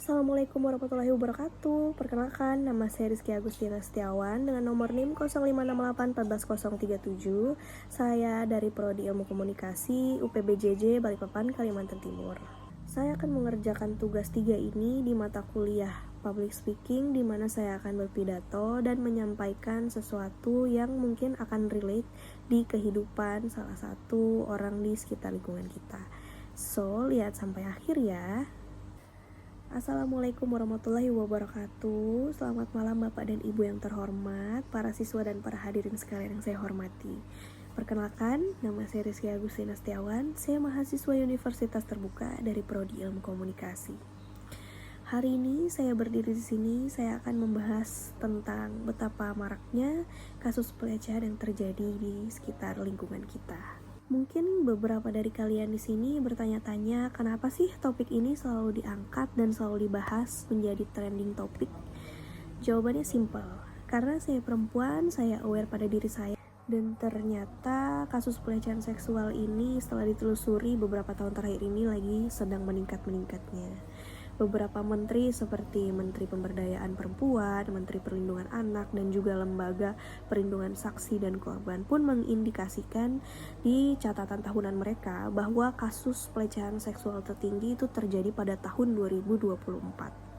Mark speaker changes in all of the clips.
Speaker 1: Assalamualaikum warahmatullahi wabarakatuh. Perkenalkan, nama saya Rizky Agustina Setiawan dengan nomor NIM 0568 14037. Saya dari Prodi Ilmu Komunikasi UPBJJ Balikpapan, Kalimantan Timur. Saya akan mengerjakan tugas 3 ini di mata kuliah Public Speaking, di mana saya akan berpidato dan menyampaikan sesuatu yang mungkin akan relate di kehidupan salah satu orang di sekitar lingkungan kita. So, lihat sampai akhir ya. Assalamualaikum warahmatullahi wabarakatuh. Selamat malam Bapak dan Ibu yang terhormat, para siswa dan para hadirin sekalian yang saya hormati. Perkenalkan, nama saya Rizky Agustina Setiawan. Saya mahasiswa Universitas Terbuka dari Prodi Ilmu Komunikasi. Hari ini saya berdiri di sini, saya akan membahas tentang betapa maraknya kasus pelecehan yang terjadi di sekitar lingkungan kita. Mungkin beberapa dari kalian di sini bertanya-tanya, kenapa sih topik ini selalu diangkat dan selalu dibahas menjadi trending topik? Jawabannya simpel, karena saya perempuan, saya aware pada diri saya. Dan ternyata kasus pelecehan seksual ini setelah ditelusuri beberapa tahun terakhir ini lagi sedang meningkat-meningkatnya. Beberapa menteri seperti Menteri Pemberdayaan Perempuan, Menteri Perlindungan Anak, dan juga Lembaga Perlindungan Saksi dan Korban pun mengindikasikan di catatan tahunan mereka bahwa kasus pelecehan seksual tertinggi itu terjadi pada tahun 2024.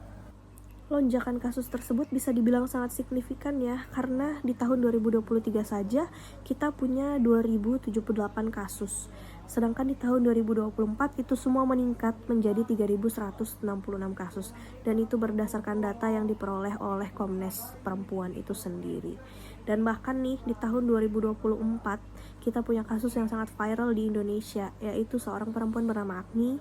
Speaker 1: Lonjakan kasus tersebut bisa dibilang sangat signifikan ya, karena di tahun 2023 saja kita punya 2078 kasus. Sedangkan di tahun 2024 itu semua meningkat menjadi 3166 kasus, dan itu berdasarkan data yang diperoleh oleh Komnas Perempuan itu sendiri. Dan bahkan nih di tahun 2024 kita punya kasus yang sangat viral di Indonesia, yaitu seorang perempuan bernama Agni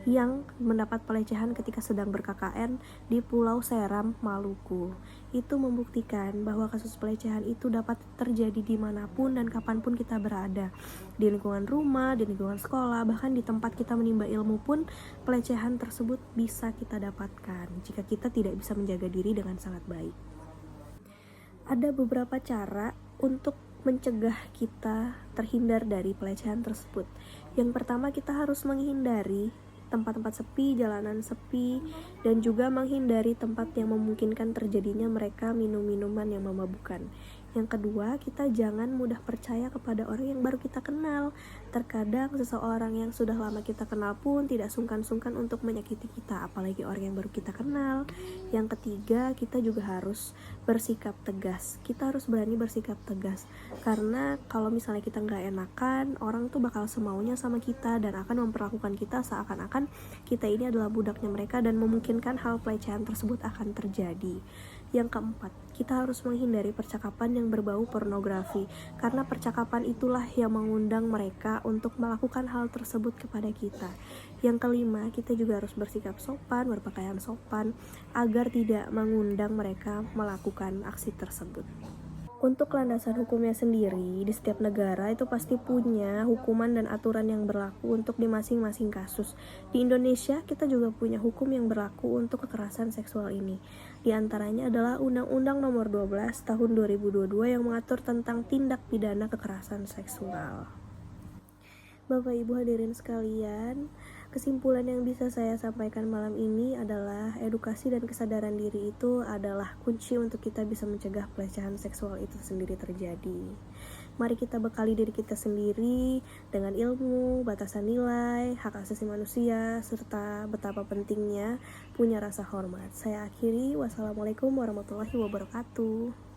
Speaker 1: yang mendapat pelecehan ketika sedang ber-KKN di Pulau Seram, Maluku. Itu membuktikan bahwa kasus pelecehan itu dapat terjadi dimanapun dan kapanpun kita berada. Di lingkungan rumah, di lingkungan sekolah, bahkan di tempat kita menimba ilmu pun pelecehan tersebut bisa kita dapatkan jika kita tidak bisa menjaga diri dengan sangat baik. Ada beberapa cara untuk mencegah kita terhindar dari pelecehan tersebut. Yang pertama, kita harus menghindari tempat-tempat sepi, jalanan sepi, dan juga menghindari tempat yang memungkinkan terjadinya mereka minum minuman yang memabukkan. Yang kedua, kita jangan mudah percaya kepada orang yang baru kita kenal. Terkadang seseorang yang sudah lama kita kenal pun tidak sungkan-sungkan untuk menyakiti kita, apalagi orang yang baru kita kenal. Yang ketiga, kita juga harus bersikap tegas. Kita harus berani bersikap tegas, karena kalau misalnya kita nggak enakan, orang tuh bakal semaunya sama kita dan akan memperlakukan kita seakan-akan kita ini adalah budaknya mereka, dan memungkinkan hal pelecehan tersebut akan terjadi. Yang keempat, kita harus menghindari percakapan yang berbau pornografi, karena percakapan itulah yang mengundang mereka untuk melakukan hal tersebut kepada kita. Yang kelima, kita juga harus bersikap sopan, berpakaian sopan, agar tidak mengundang mereka melakukan aksi tersebut. Untuk landasan hukumnya sendiri, di setiap negara itu pasti punya hukuman dan aturan yang berlaku untuk di masing-masing kasus. Di Indonesia, kita juga punya hukum yang berlaku untuk kekerasan seksual ini. Di antaranya adalah Undang-Undang Nomor 12 Tahun 2022 yang mengatur tentang tindak pidana kekerasan seksual. Bapak Ibu hadirin sekalian, kesimpulan yang bisa saya sampaikan malam ini adalah edukasi dan kesadaran diri itu adalah kunci untuk kita bisa mencegah pelecehan seksual itu sendiri terjadi. Mari kita bekali diri kita sendiri dengan ilmu, batasan nilai, hak asasi manusia, serta betapa pentingnya punya rasa hormat. Saya akhiri, wassalamualaikum warahmatullahi wabarakatuh.